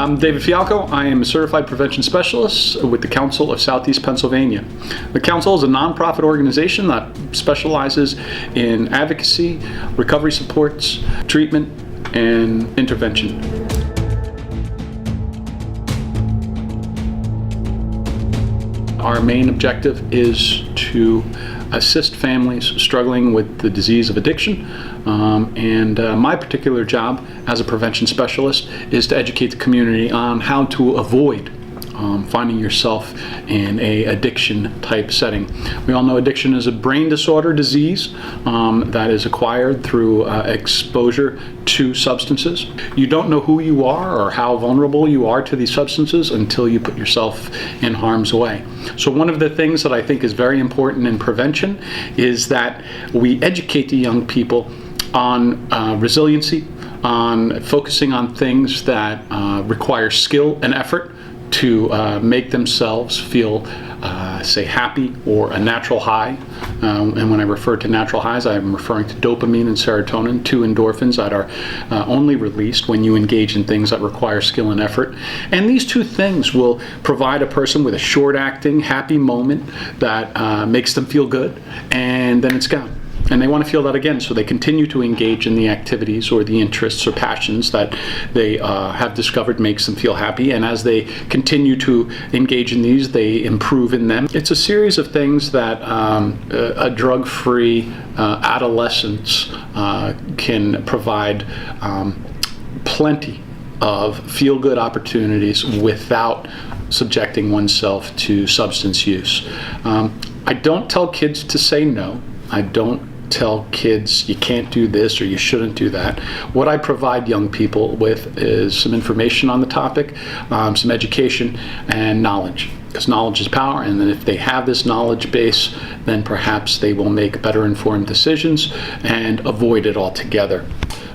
I'm David Fialko. I am a certified prevention specialist with the Council of Southeastern Pennsylvania. The Council is a nonprofit organization that specializes in advocacy, recovery supports, treatment, and intervention. Our main objective is to assist families struggling with the disease of addiction, and my particular job as a prevention specialist is to educate the community on how to avoid finding yourself in a addiction type setting. We all know addiction is a brain disorder disease that is acquired through exposure to substances. You don't know who you are or how vulnerable you are to these substances until you put yourself in harm's way. So one of the things that I think is very important in prevention is that we educate the young people on resiliency, on focusing on things that require skill and effort to make themselves feel, say, happy or a natural high. And when I refer to natural highs, I'm referring to dopamine and serotonin, two endorphins that are only released when you engage in things that require skill and effort. And these two things will provide a person with a short-acting, happy moment that makes them feel good, and then it's gone. And they want to feel that again, so they continue to engage in the activities or the interests or passions that they have discovered makes them feel happy. And as they continue to engage in these, they improve in them. It's a series of things that a drug-free adolescence can provide plenty of feel-good opportunities without subjecting oneself to substance use. I don't tell kids to say no. I don't tell kids you can't do this or you shouldn't do that. What I provide young people with is some information on the topic, some education and knowledge, because knowledge is power, and then if they have this knowledge base, then perhaps they will make better informed decisions and avoid it altogether.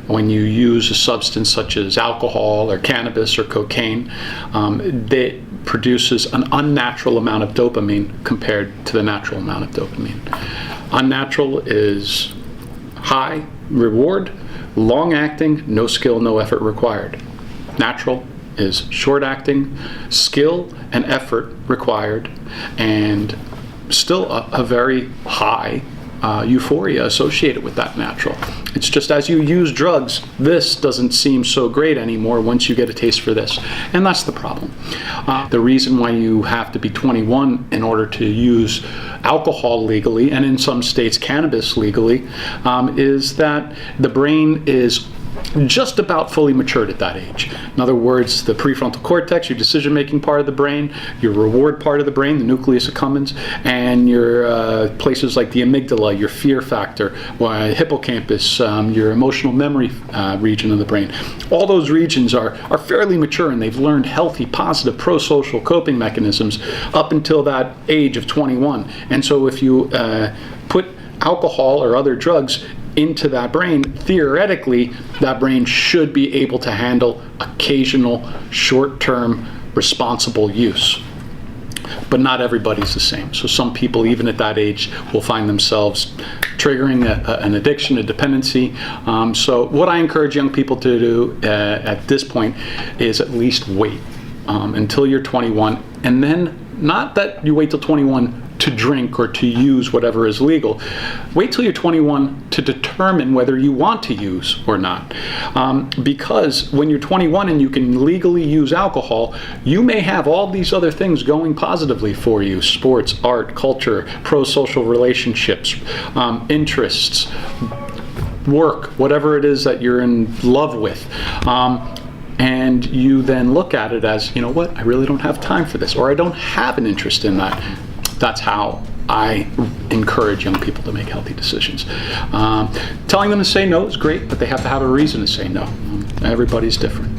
When you use a substance such as alcohol or cannabis or cocaine, it produces an unnatural amount of dopamine compared to the natural amount of dopamine. Unnatural is high reward, long-acting, no skill, no effort required. Natural is short-acting, skill and effort required, and still a very high euphoria associated with that natural. It's just as you use drugs, this doesn't seem so great anymore once you get a taste for this. And that's the problem. The reason why you have to be 21 in order to use alcohol legally, and in some states cannabis legally, is that the brain is just about fully matured at that age. In other words, the prefrontal cortex, your decision-making part of the brain, your reward part of the brain, the nucleus accumbens, and your places like the amygdala, your fear factor, hippocampus, your emotional memory region of the brain. All those regions are fairly mature, and they've learned healthy, positive, pro-social coping mechanisms up until that age of 21. And so if you put alcohol or other drugs into that brain, theoretically, that brain should be able to handle occasional, short-term, responsible use. But not everybody's the same. So some people, even at that age, will find themselves triggering an addiction, a dependency. So what I encourage young people to do at this point is at least wait until you're 21, and then not that you wait till 21 to drink or to use whatever is legal. Wait till you're 21 to determine whether you want to use or not. Because when you're 21 and you can legally use alcohol, you may have all these other things going positively for you: sports, art, culture, pro-social relationships, interests, work, whatever it is that you're in love with. And you then look at it as, you know what, I really don't have time for this, or I don't have an interest in that. That's how I encourage young people to make healthy decisions. Telling them to say no is great, but they have to have a reason to say no. Everybody's different.